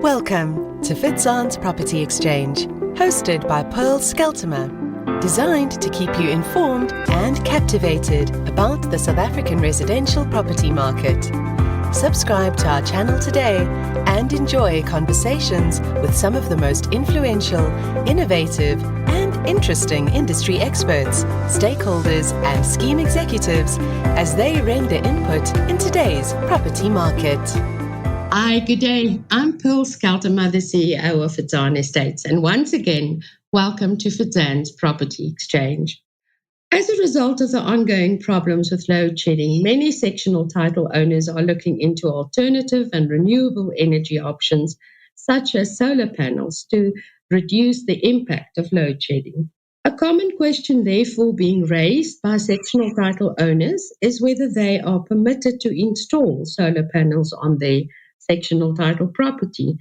Welcome to Fitzanne's Property Exchange, hosted by Scheltema, designed to keep you informed and captivated about the South African residential property market. Subscribe to our channel today and enjoy conversations with some of the most influential, innovative, and interesting industry experts, stakeholders, and scheme executives as they render input in today's property market. Hi, good day. I'm Pearl Scheltema, the CEO of Fitzanne Estates, and once again, welcome to Fitzanne's Property Exchange. As a result of the ongoing problems with load shedding, many sectional title owners are looking into alternative and renewable energy options, such as solar panels, to reduce the impact of load shedding. A common question, therefore, being raised by sectional title owners is whether they are permitted to install solar panels on their sectional title property.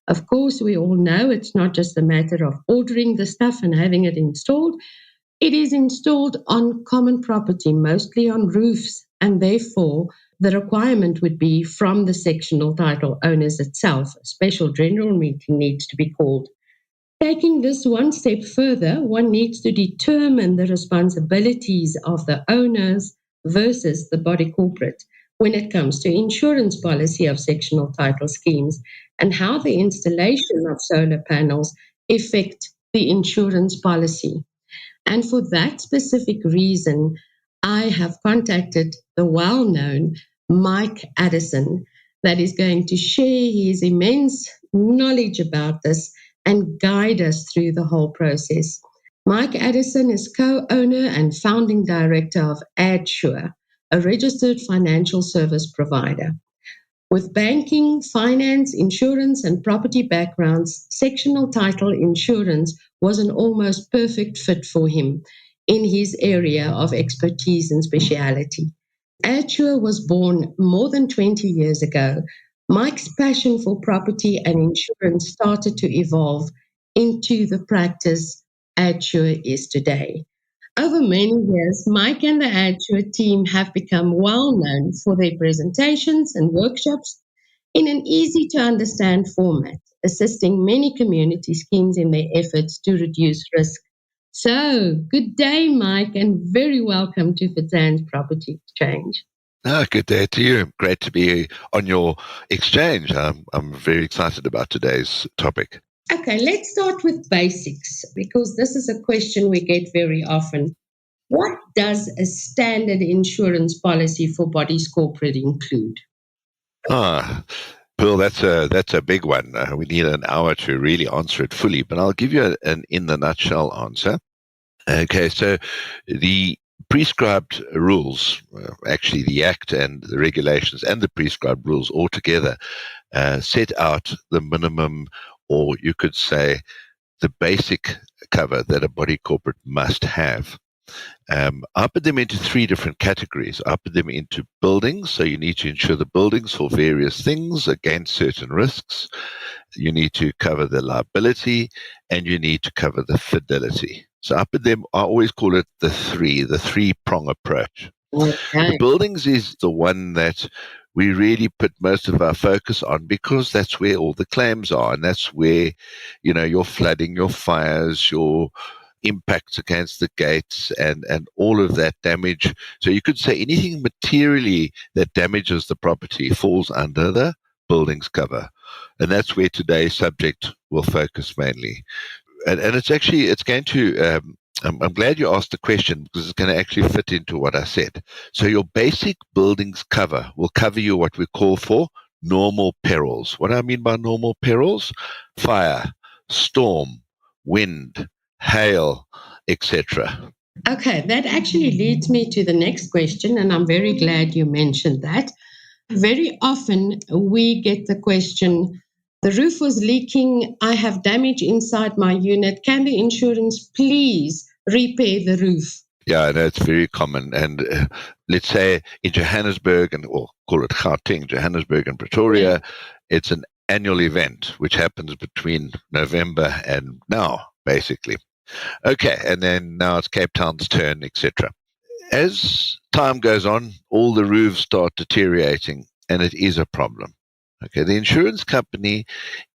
Of course, we all know it's not just a matter of ordering the stuff and having it installed. It is installed on common property, mostly on roofs, and therefore the requirement would be from the sectional title owners itself. A special general meeting needs to be called. Taking this one step further, one needs to determine the responsibilities of the owners versus the body corporate when it comes to insurance policy of sectional title schemes and how the installation of solar panels affect the insurance policy. And for that specific reason, I have contacted the well-known Mike Addison that is going to share his immense knowledge about this and guide us through the whole process. Mike Addison is co-owner and founding director of Addsure, a registered financial service provider. With banking, finance, insurance, and property backgrounds, sectional title insurance was an almost perfect fit for him in his area of expertise and speciality. Addsure was born more than 20 years ago. Mike's passion for property and insurance started to evolve into the practice Addsure is today. Over many years, Mike and the Addsure team have become well known for their presentations and workshops in an easy-to-understand format, assisting many community schemes in their efforts to reduce risk. So, good day, Mike, and very welcome to Fitzanne's Property Exchange. Good day to you. Great to be on your exchange. I'm very excited about today's topic. Okay, let's start with basics, because this is a question we get very often. What does a standard insurance policy for bodies corporate include? Bill, that's a big one. We need an hour to really answer it fully, but I'll give you an in the nutshell answer. Okay, so the prescribed rules, actually the Act and the regulations and the prescribed rules altogether set out the minimum, or you could say the basic cover that a body corporate must have. I put them into three different categories. I put them into buildings, so you need to insure the buildings for various things against certain risks. You need to cover the liability, and you need to cover the fidelity. So I put them, I always call it the three-prong approach. Okay. The buildings is the one that we really put most of our focus on because that's where all the claims are, and that's where, your flooding, your fires, your impacts against the gates and all of that damage. So you could say anything materially that damages the property falls under the buildings cover. And that's where today's subject will focus mainly. And it's going to, I'm glad you asked the question because it's going to actually fit into what I said. So your basic buildings cover will cover you what we call for normal perils. What I mean by normal perils? Fire, storm, wind, hail, etc. Okay, that actually leads me to the next question, and I'm very glad you mentioned that. Very often we get the question, the roof was leaking, I have damage inside my unit, can the insurance please repair the roof? Yeah, that's very common. And let's say in Johannesburg, or call it Gauteng, Johannesburg and Pretoria, it's an annual event which happens between November and now, basically. Okay, and then now it's Cape Town's turn, etc. As time goes on, all the roofs start deteriorating, and it is a problem. Okay, the insurance company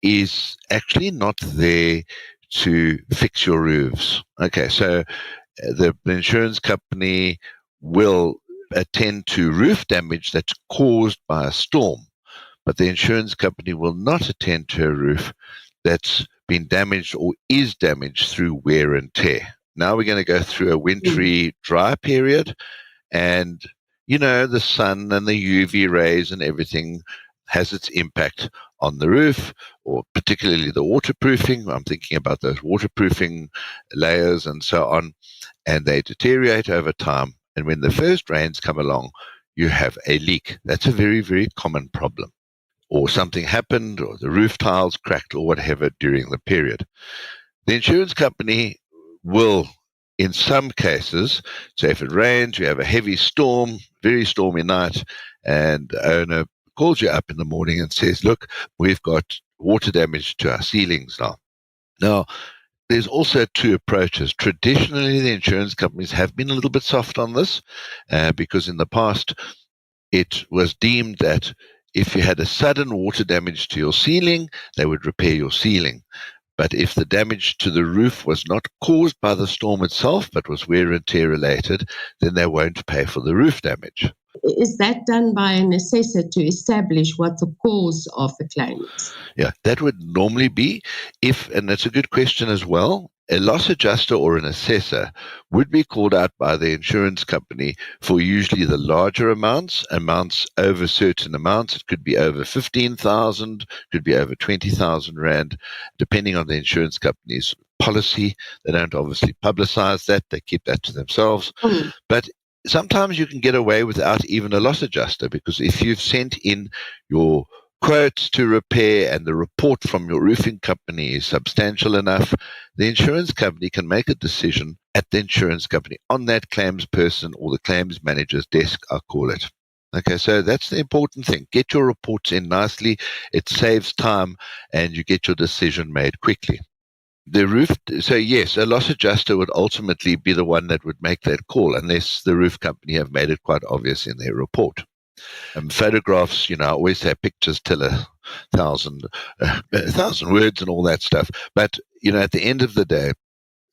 is actually not there to fix your roofs. Okay, so the insurance company will attend to roof damage that's caused by a storm, but the insurance company will not attend to a roof that's been damaged or is damaged through wear and tear. Now we're going to go through a wintry dry period, and the sun and the UV rays and everything has its impact on the roof, or particularly the waterproofing. I'm thinking about those waterproofing layers and so on, and they deteriorate over time. And when the first rains come along, you have a leak. That's a very, very common problem. Or something happened, or the roof tiles cracked, or whatever during the period. The insurance company will, in some cases, say if it rains, you have a heavy storm, very stormy night, and the owner calls you up in the morning and says, look, we've got water damage to our ceilings now. Now, there's also two approaches. Traditionally, the insurance companies have been a little bit soft on this because in the past, it was deemed that if you had a sudden water damage to your ceiling, they would repair your ceiling. But if the damage to the roof was not caused by the storm itself, but was wear and tear related, then they won't pay for the roof damage. Is that done by an assessor to establish what the cause of the claim is? Yeah, that would normally be and that's a good question as well, a loss adjuster or an assessor would be called out by the insurance company for usually the larger amounts over certain amounts. It could be over 15,000, could be over 20,000 Rand, depending on the insurance company's policy. They don't obviously publicize that. They keep that to themselves. But sometimes you can get away without even a loss adjuster, because if you've sent in your quotes to repair and the report from your roofing company is substantial enough, the insurance company can make a decision at the insurance company on that claims person or the claims manager's desk, I call it. Okay, so that's the important thing. Get your reports in nicely. It saves time and you get your decision made quickly. So yes, a loss adjuster would ultimately be the one that would make that call, unless the roof company have made it quite obvious in their report. Photographs, I always say pictures tell a thousand words and all that stuff. But, at the end of the day,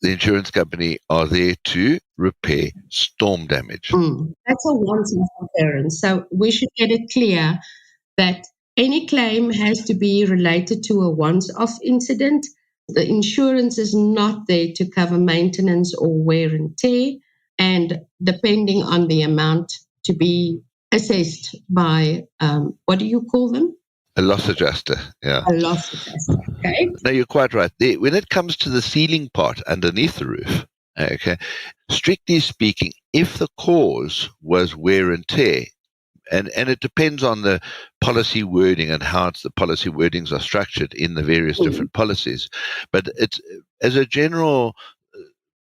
the insurance company are there to repair storm damage. That's a once-off occurrence. So we should get it clear that any claim has to be related to a once-off incident. The insurance is not there to cover maintenance or wear and tear, and depending on the amount to be assessed by, what do you call them? A loss adjuster, yeah. A loss adjuster, okay. No, you're quite right. When it comes to the ceiling part underneath the roof, okay, strictly speaking, if the cause was wear and tear, and it depends on the policy wording and how the policy wordings are structured in the various different policies, but it's as a general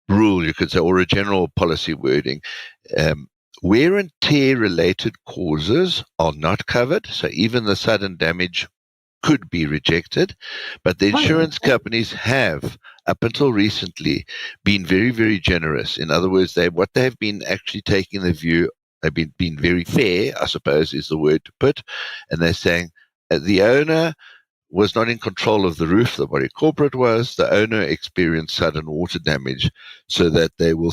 rule, you could say, or a general policy wording, wear and tear related causes are not covered. So even the sudden damage could be rejected, but the insurance companies have, up until recently, been very, very generous. In other words, what they have been actually taking the view, they've been very fair, I suppose is the word to put, and they're saying the owner was not in control of the roof, the body corporate was. The owner experienced sudden water damage, so that they will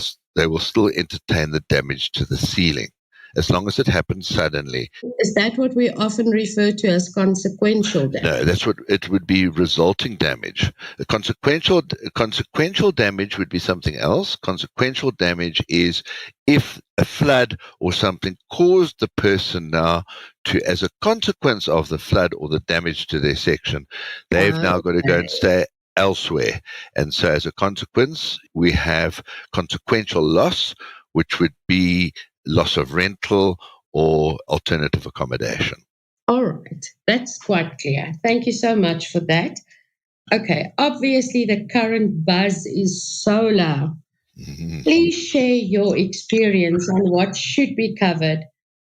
still entertain the damage to the ceiling, as long as it happens suddenly. Is that what we often refer to as consequential damage? No, that's what it would be, resulting damage. The consequential damage would be something else. Consequential damage is if a flood or something caused the person now to, as a consequence of the flood or the damage to their section, they've now got to go and stay elsewhere. And so as a consequence, we have consequential loss, which would be loss of rental or alternative accommodation. All right, that's quite clear. Thank you so much for that. Okay, obviously the current buzz is solar. Please share your experience on what should be covered,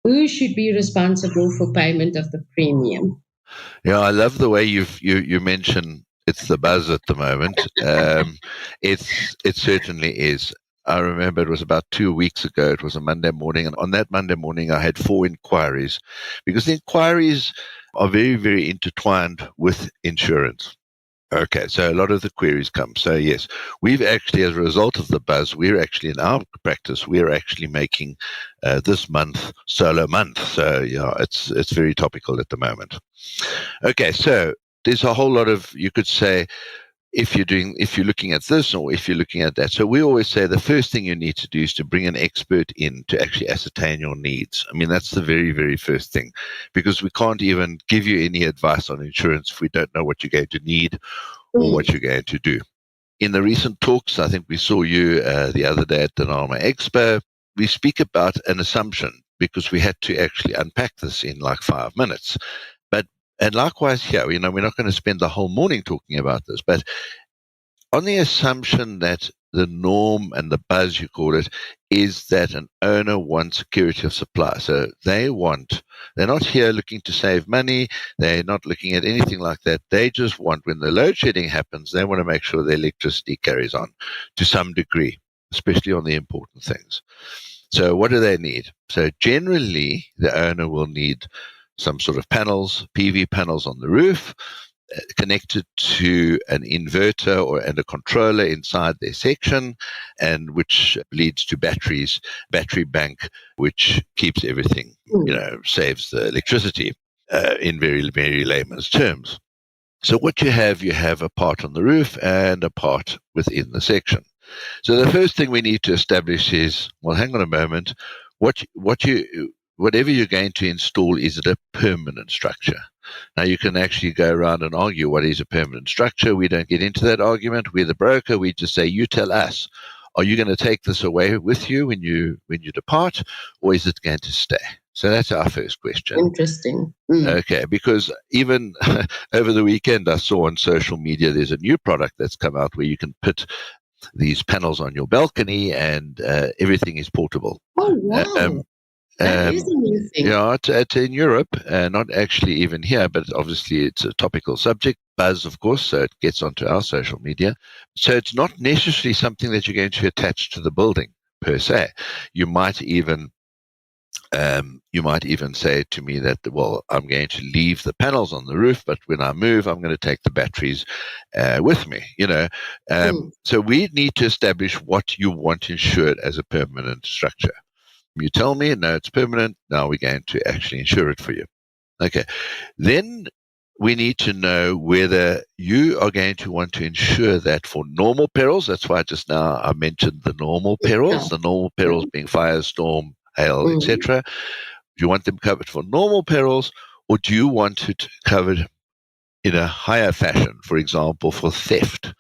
who should be responsible for payment of the premium. Yeah, I love the way you mention it's the buzz at the moment. It certainly is. I remember it was about 2 weeks ago. It was a Monday morning, and on that Monday morning, I had 4 inquiries, because the inquiries are very, very intertwined with insurance. Okay, so a lot of the queries come. So yes, we've actually, as a result of the buzz, we're actually in our practice, we're actually making this month Solar Month. So yeah, it's very topical at the moment. Okay, so there's a whole lot of, you could say, if you're looking at this or if you're looking at that. So we always say the first thing you need to do is to bring an expert in to actually ascertain your needs. I mean, that's the very, very first thing, because we can't even give you any advice on insurance if we don't know what you're going to need or what you're going to do. In the recent talks, I think we saw you the other day at the NAMA Expo, we speak about an assumption because we had to actually unpack this in like 5 minutes. And likewise here, we're not going to spend the whole morning talking about this, but on the assumption that the norm and the buzz, you call it, is that an owner wants security of supply. So they're not here looking to save money. They're not looking at anything like that. They just want, when the load shedding happens, they want to make sure the electricity carries on to some degree, especially on the important things. So what do they need? So generally, the owner will need some sort of panels, PV panels on the roof, connected to an inverter and a controller inside their section, and which leads to battery bank, which keeps everything, saves the electricity in very, very layman's terms. So what you have a part on the roof and a part within the section. So the first thing we need to establish is, well, hang on a moment, whatever you're going to install, is it a permanent structure? Now, you can actually go around and argue what is a permanent structure. We don't get into that argument. We're the broker. We just say, you tell us, are you going to take this away with you when you depart, or is it going to stay? So that's our first question. Interesting. Okay, because even over the weekend, I saw on social media there's a new product that's come out where you can put these panels on your balcony and everything is portable. Oh, wow. That is a new thing. Yeah, it's in Europe, not actually even here, but obviously it's a topical subject. Buzz, of course, so it gets onto our social media. So it's not necessarily something that you're going to attach to the building per se. You might even say to me that, well, I'm going to leave the panels on the roof, but when I move, I'm going to take the batteries with me, So we need to establish what you want insured as a permanent structure. You tell me, no, it's permanent. Now we're going to actually insure it for you. Okay. Then we need to know whether you are going to want to insure that for normal perils. That's why just now I mentioned the normal perils, the normal perils being fire, storm, hail, etc. Do you want them covered for normal perils, or do you want it covered in a higher fashion, for example, for theft?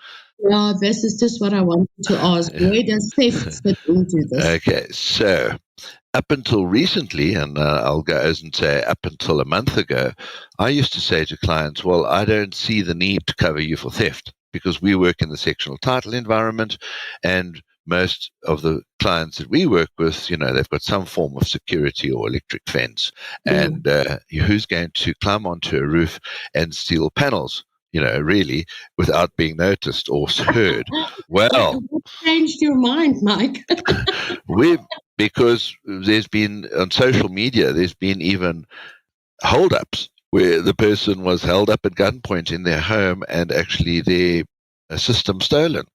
No, this is just what I wanted to ask. Where does theft fit into this? Okay, so up until recently, and I'll go and say up until a month ago, I used to say to clients, well, I don't see the need to cover you for theft because we work in the sectional title environment, and most of the clients that we work with, they've got some form of security or electric fence. And who's going to climb onto a roof and steal panels? Really, without being noticed or heard. Well, what changed your mind, Mike? Because there's been, on social media, there's been even hold-ups where the person was held up at gunpoint in their home and actually their system stolen.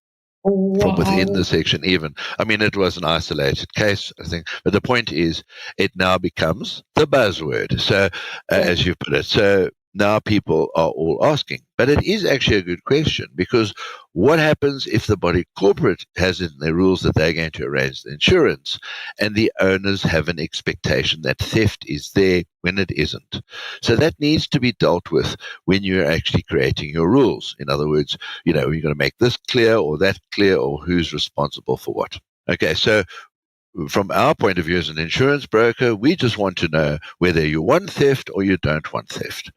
From within the section even. I mean, it was an isolated case, I think. But the point is, it now becomes the buzzword. So, as you put it, so now people are all asking. But it is actually a good question, because what happens if the body corporate has it in their rules that they're going to arrange the insurance and the owners have an expectation that theft is there when it isn't? So that needs to be dealt with when you're actually creating your rules. In other words, you're going to make this clear or that clear, or who's responsible for what. Okay, so from our point of view as an insurance broker, we just want to know whether you want theft or you don't want theft.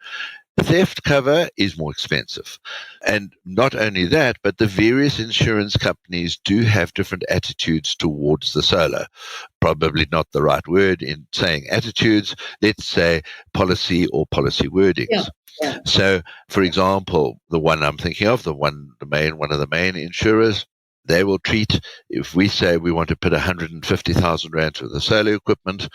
Theft cover is more expensive. And not only that, but the various insurance companies do have different attitudes towards the solar. Probably not the right word in saying attitudes. Let's say policy or policy wordings. Yeah. So, for example, the one I'm thinking of, one of the main insurers, they will treat, if we say we want to put 150,000 rand worth of solar equipment,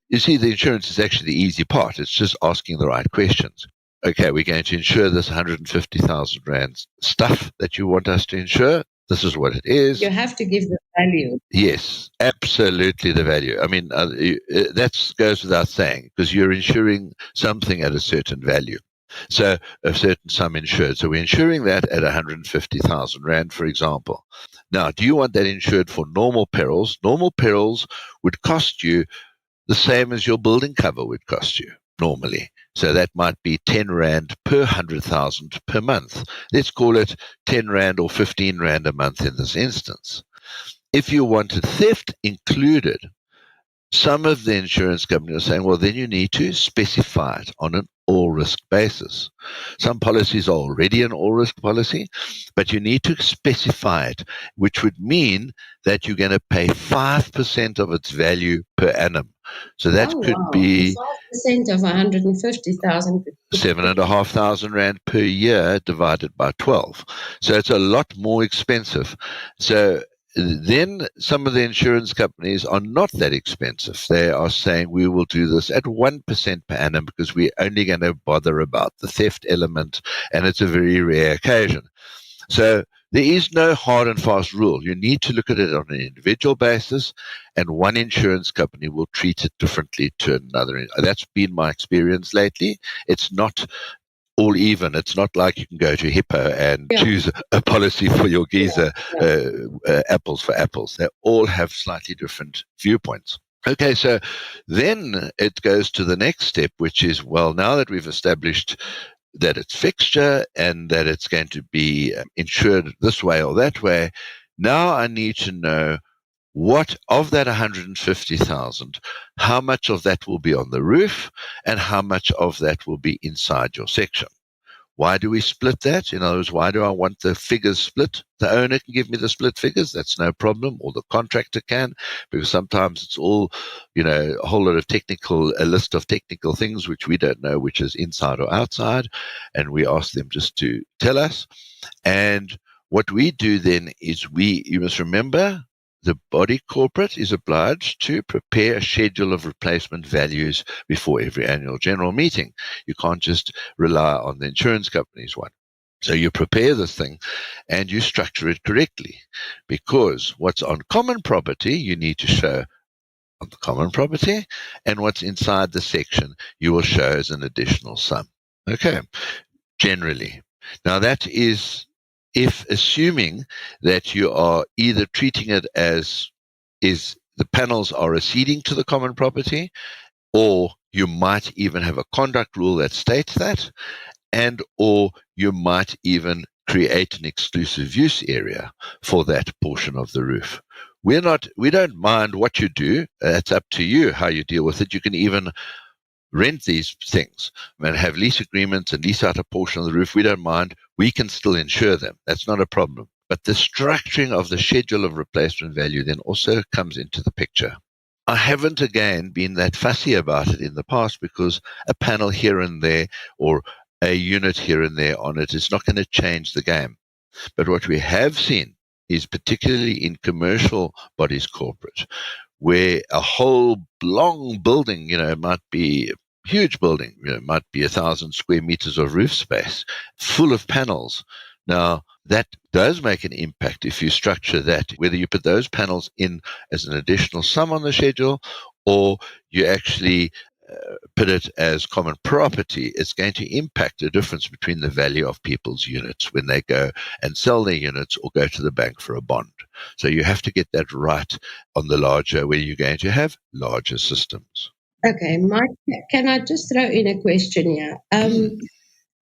You see, the insurance is actually the easy part. It's just asking the right questions. Okay, we're going to insure this 150,000 Rand stuff that you want us to insure. This is what it is. You have to give the value. Yes, absolutely the value. I mean, that goes without saying because you're insuring something at a certain value. So a certain sum insured. So we're insuring that at 150,000 Rand, for example. Now, do you want that insured for normal perils? Normal perils would cost you the same as your building cover would cost you normally. So that might be 10 Rand per 100,000 per month. Let's call it 10 Rand or 15 Rand a month in this instance. If you wanted theft included, some of the insurance companies are saying, well, then you need to specify it on an all-risk basis. Some policies are already an all-risk policy, but you need to specify it, which would mean that you're going to pay 5% of its value per annum. So that could be 5% of 150,000. 7,500 Rand per year divided by 12. So it's a lot more expensive. So then some of the insurance companies are not that expensive. They are saying we will do this at 1% per annum because we're only going to bother about the theft element, and it's a very rare occasion. So there is no hard and fast rule. You need to look at it on an individual basis, and one insurance company will treat it differently to another. That's been my experience lately. It's not all even. It's not like you can go to Hippo and choose a policy for your geyser, apples for apples. They all have slightly different viewpoints. Okay, so then it goes to the next step, which is, well, now that we've established that it's fixture and that it's going to be insured this way or that way, now I need to know what of that 150,000, how much of that will be on the roof and how much of that will be inside your section. Why do we split that? In other words, why do I want the figures split? The owner can give me the split figures. That's no problem. Or the contractor can, because sometimes it's all, a whole lot of a list of technical things which we don't know which is inside or outside. And we ask them just to tell us. And what we do then is you must remember, the body corporate is obliged to prepare a schedule of replacement values before every annual general meeting. You can't just rely on the insurance company's one. So you prepare this thing and you structure it correctly, because what's on common property you need to show on the common property, and what's inside the section you will show as an additional sum. Okay, generally. Now that is if assuming that you are either treating it as the panels are acceding to the common property, or you might even have a conduct rule that states that, and or you might even create an exclusive use area for that portion of the roof. We don't mind what you do. It's up to you how you deal with it. You can even rent these things and have lease agreements and lease out a portion of the roof. We don't mind. We can still insure them. That's not a problem. But the structuring of the schedule of replacement value then also comes into the picture. I haven't, again, been that fussy about it in the past, because a panel here and there or a unit here and there on it is not going to change the game. But what we have seen is, particularly in commercial bodies corporate, where a whole long building, it might be a huge building, it might be 1,000 square meters of roof space full of panels. Now, that does make an impact if you structure that, whether you put those panels in as an additional sum on the schedule or you actually put it as common property. It's going to impact the difference between the value of people's units when they go and sell their units or go to the bank for a bond. So you have to get that right on the larger, where you're going to have larger systems. Okay, Mike, can I just throw in a question here?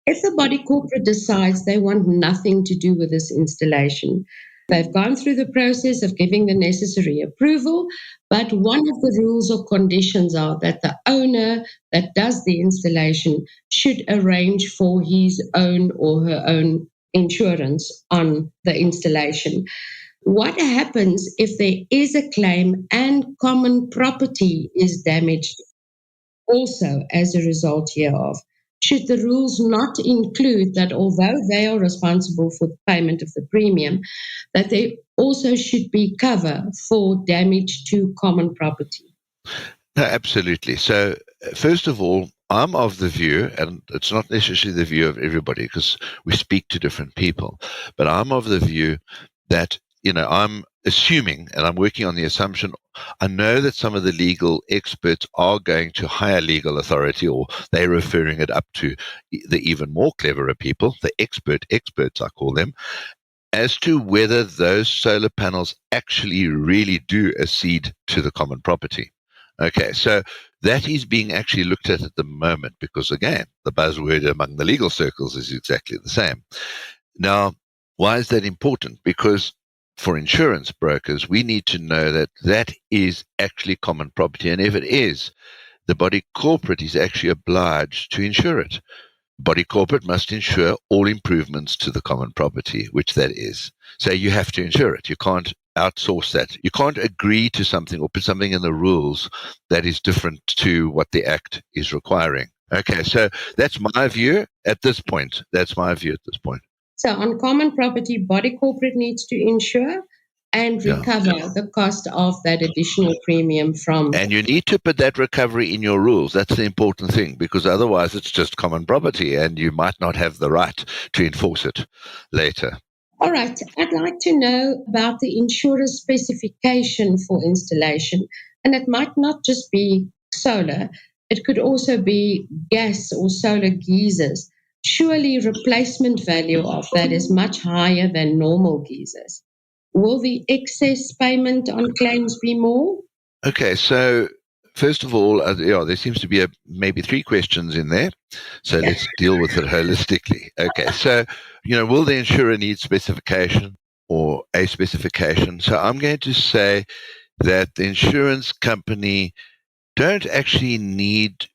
If the body corporate decides they want nothing to do with this installation, they've gone through the process of giving the necessary approval, but one of the rules or conditions are that the owner that does the installation should arrange for his own or her own insurance on the installation. What happens if there is a claim and common property is damaged also as a result hereof? Should the rules not include that although they are responsible for the payment of the premium, that there also should be cover for damage to common property? No, absolutely. So, first of all, I'm of the view, and it's not necessarily the view of everybody because we speak to different people, but I'm of the view that, I'm assuming, and I'm working on the assumption, I know that some of the legal experts are going to higher legal authority, or they're referring it up to the even more cleverer people, the experts, I call them, as to whether those solar panels actually really do accede to the common property. Okay, so that is being actually looked at the moment because, again, the buzzword among the legal circles is exactly the same. Now, why is that important? Because for insurance brokers, we need to know that that is actually common property. And if it is, the body corporate is actually obliged to insure it. Body corporate must insure all improvements to the common property, which that is. So you have to insure it. You can't outsource that. You can't agree to something or put something in the rules that is different to what the Act is requiring. Okay, so that's my view at this point. That's my view at this point. So on common property, body corporate needs to insure and Yeah. recover the cost of that additional premium from. And you need to put that recovery in your rules. That's the important thing, because otherwise it's just common property and you might not have the right to enforce it later. All right, I'd like to know about the insurer's specification for installation. And it might not just be solar, it could also be gas or solar geysers. Surely replacement value of that is much higher than normal geysers. Will the excess payment on claims be more? Okay, so first of all, there seems to be maybe three questions in there. So let's deal with it holistically. Okay, so, will the insurer need specification or a specification? So I'm going to say that the insurance company don't actually need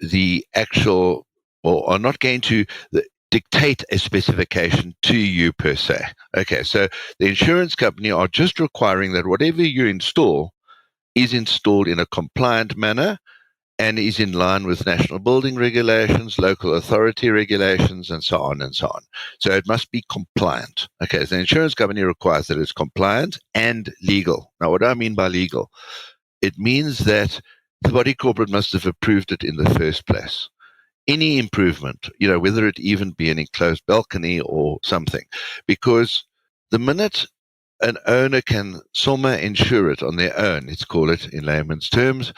the actual, or are not going to dictate a specification to you per se. Okay, so the insurance company are just requiring that whatever you install is installed in a compliant manner and is in line with national building regulations, local authority regulations, and so on and so on. So it must be compliant. Okay, so the insurance company requires that it's compliant and legal. Now, what do I mean by legal? It means that the body corporate must have approved it in the first place. Any improvement, whether it even be an enclosed balcony or something, because the minute an owner can summa insure it on their own, let's call it in layman's terms,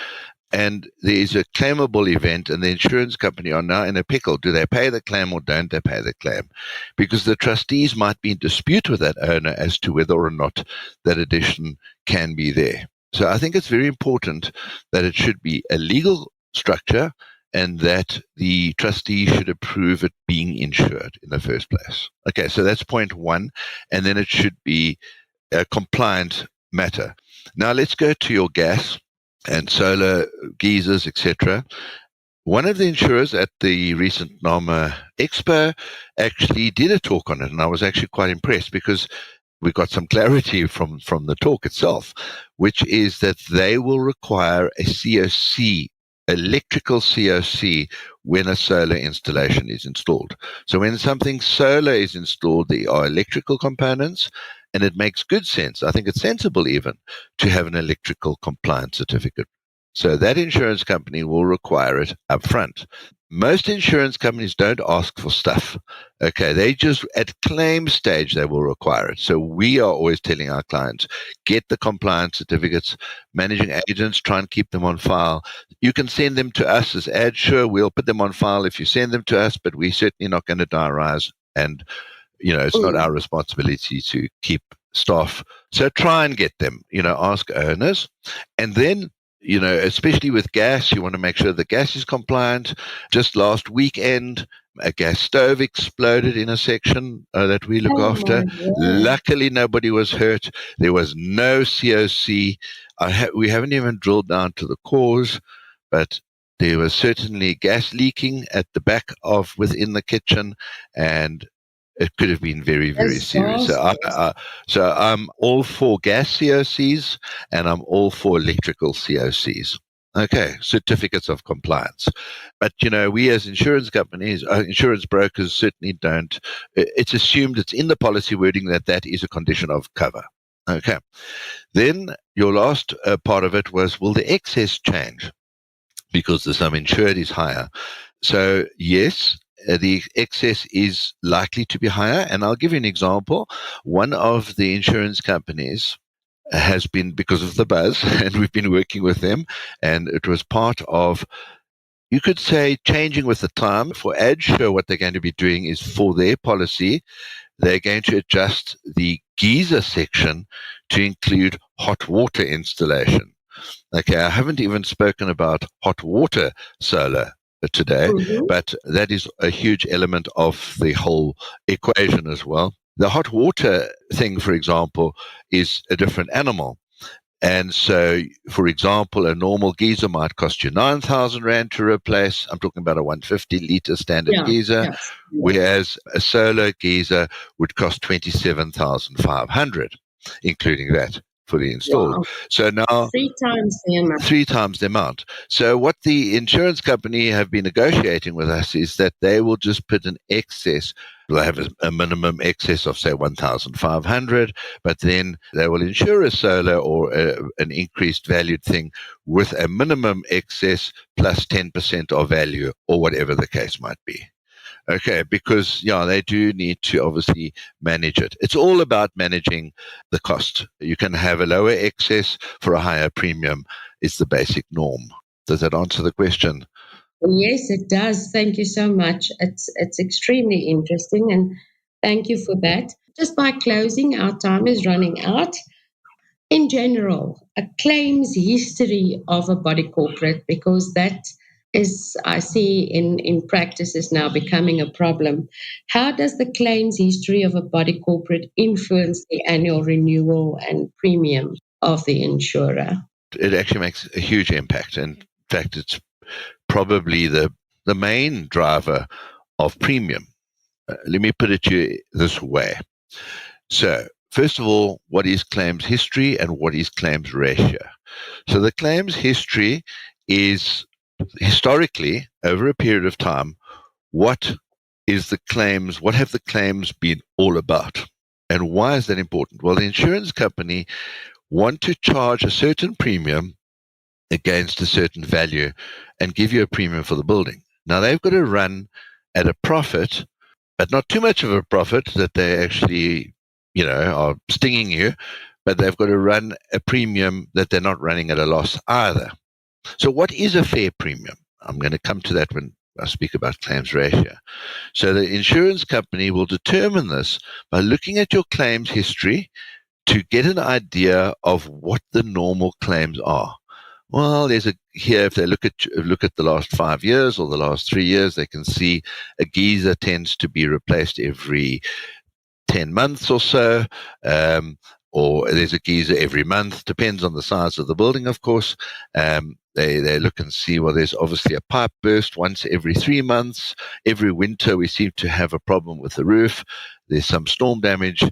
and there is a claimable event and the insurance company are now in a pickle. Do they pay the claim or don't they pay the claim? Because the trustees might be in dispute with that owner as to whether or not that addition can be there. So I think it's very important that it should be a legal structure and that the trustee should approve it being insured in the first place. Okay, so that's point one. And then it should be a compliant matter. Now let's go to your gas and solar geysers, etc. One of the insurers at the recent NAMA Expo actually did a talk on it, and I was actually quite impressed because we got some clarity from the talk itself, which is that they will require a COC, electrical COC, when a solar installation is installed. So when something solar is installed, there are electrical components, and it makes good sense. I think it's sensible even to have an electrical compliance certificate. So that insurance company will require it up front. Most insurance companies don't ask for stuff. Okay, they just, at claim stage, they will require it. So we are always telling our clients, get the compliance certificates. Managing agents, try and keep them on file. You can send them to us as Addsure. We'll put them on file if you send them to us, but we're certainly not going to diarize, and it's not our responsibility to keep staff. So try and get them, ask owners. And then, especially with gas, you want to make sure the gas is compliant. Just last weekend, a gas stove exploded in a section that we look after. Luckily, nobody was hurt. There was no COC. We haven't even drilled down to the cause, but there was certainly gas leaking at the back of within the kitchen, and it could have been very, very serious. So I'm all for gas COCs and I'm all for electrical COCs. Okay, certificates of compliance. But, we as insurance companies, insurance brokers certainly don't. It's assumed, it's in the policy wording that is a condition of cover. Okay. Then your last part of it was, will the excess change? because the sum insured is higher. So yes, the excess is likely to be higher. And I'll give you an example. One of the insurance companies has been, because of the buzz, and we've been working with them, and it was part of, you could say, changing with the time. For Addsure, what they're going to be doing is, for their policy, they're going to adjust the geyser section to include hot water installation. Okay, I haven't even spoken about hot water solar today, but that is a huge element of the whole equation as well. The hot water thing, for example, is a different animal. And so, for example, a normal geyser might cost you 9,000 Rand to replace. I'm talking about a 150-litre standard geyser, whereas a solar geyser would cost 27,500, including that fully installed. Wow. So now 3 times the amount. 3 times the amount. So what the insurance company have been negotiating with us is that they will just put an excess. They'll have a minimum excess of, say, 1,500, but then they will insure a solar or an increased valued thing with a minimum excess plus 10% of value, or whatever the case might be. Okay, because, they do need to obviously manage it. It's all about managing the cost. You can have a lower excess for a higher premium. It's the basic norm. Does that answer the question? Yes, it does. Thank you so much. It's extremely interesting, and thank you for that. Just by closing, our time is running out. In general, a claims history of a body corporate, because that is, I see in practice, is now becoming a problem. How does the claims history of a body corporate influence the annual renewal and premium of the insurer? It actually makes a huge impact. And in fact, it's probably the main driver of premium. Let me put it to you this way. So, first of all, what is claims history and what is claims ratio? So the claims history is, historically, over a period of time, what have the claims been all about? And why is that important? Well, the insurance company want to charge a certain premium against a certain value and give you a premium for the building. Now, they've got to run at a profit, but not too much of a profit that they actually, are stinging you, but they've got to run a premium that they're not running at a loss either. So what is a fair premium? I'm going to come to that when I speak about claims ratio. So the insurance company will determine this by looking at your claims history to get an idea of what the normal claims are. Well, here, if they look at the last 5 years or the last 3 years, they can see a geyser tends to be replaced every 10 months or so, or there's a geyser every month, depends on the size of the building, of course. They look and see, well, there's obviously a pipe burst once every 3 months. Every winter we seem to have a problem with the roof. There's some storm damage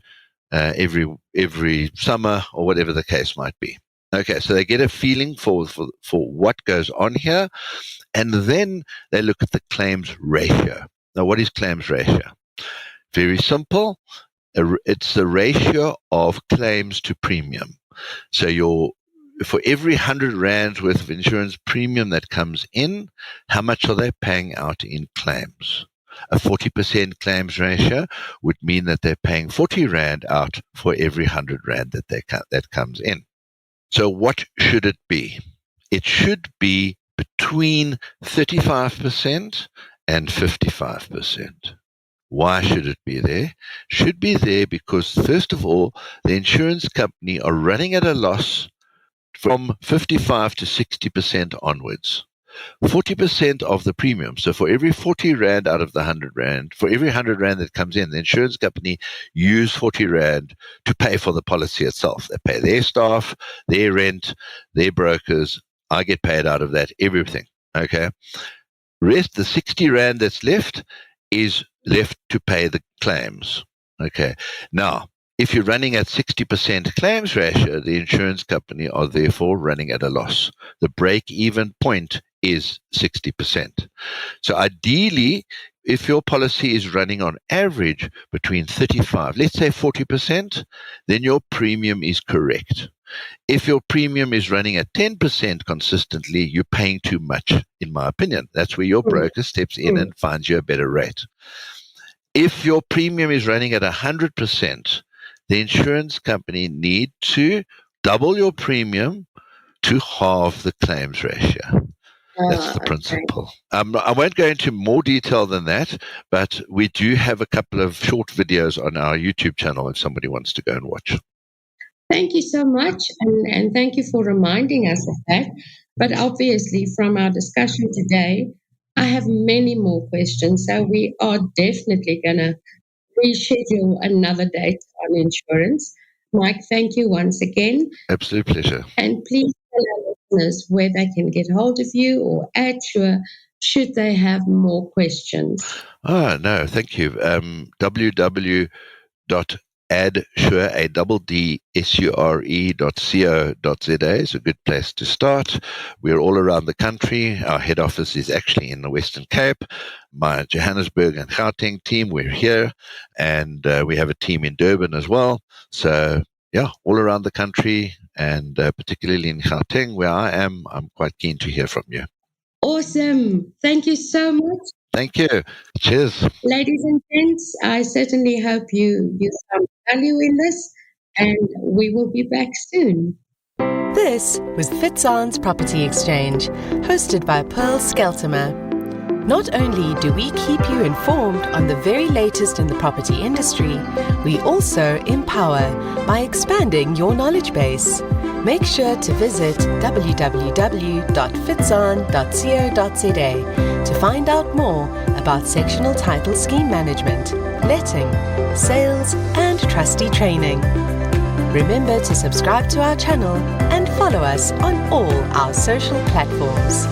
every summer, or whatever the case might be. Okay, so they get a feeling for what goes on here, and then they look at the claims ratio. Now, what is claims ratio? Very simple. It's the ratio of claims to premium. So for every 100 Rand worth of insurance premium that comes in, how much are they paying out in claims? A 40% claims ratio would mean that they're paying 40 Rand out for every 100 Rand that comes in. So what should it be? It should be between 35% and 55%. Why should it be there? Should be there because, first of all, the insurance company are running at a loss from 55 to 60% onwards. 40% of the premium. So for every 40 Rand out of the 100 Rand, for every 100 Rand that comes in, the insurance company use 40 Rand to pay for the policy itself. They pay their staff, their rent, their brokers. I get paid out of that, everything. Okay. Rest, the 60 Rand that's left, is left to pay the claims. Okay. Now, if you're running at 60% claims ratio, the insurance company are therefore running at a loss. The break-even point is 60%. So ideally, if your policy is running on average between 35, let's say 40%, then your premium is correct. If your premium is running at 10% consistently, you're paying too much, in my opinion. That's where your broker steps in and finds you a better rate. If your premium is running at 100%, the insurance company need to double your premium to halve the claims ratio. That's the principle. I won't go into more detail than that, but we do have a couple of short videos on our YouTube channel if somebody wants to go and watch. Thank you so much, and thank you for reminding us of that. But obviously, from our discussion today, I have many more questions, so we are definitely going to reschedule another date on insurance. Mike, thank you once again. Absolute pleasure. And please tell our listeners where they can get hold of you or Addsure should they have more questions. No, thank you. www.addsure.co.za is a good place to start. We're all around the country. Our head office is actually in the Western Cape. My Johannesburg and Gauteng team, we're here, and we have a team in Durban as well. So, yeah, all around the country, and particularly in Gauteng, where I am, I'm quite keen to hear from you. Awesome. Thank you so much. Thank you. Cheers. Ladies and gents, I certainly hope you found value in this, and we will be back soon. This was Fitzanne's Property Exchange, hosted by Pearl Scheltema. Not only do we keep you informed on the very latest in the property industry, we also empower by expanding your knowledge base. Make sure to visit www.fitzanne.co.za to find out more about sectional title scheme management, letting, sales, and trustee training. Remember to subscribe to our channel and follow us on all our social platforms.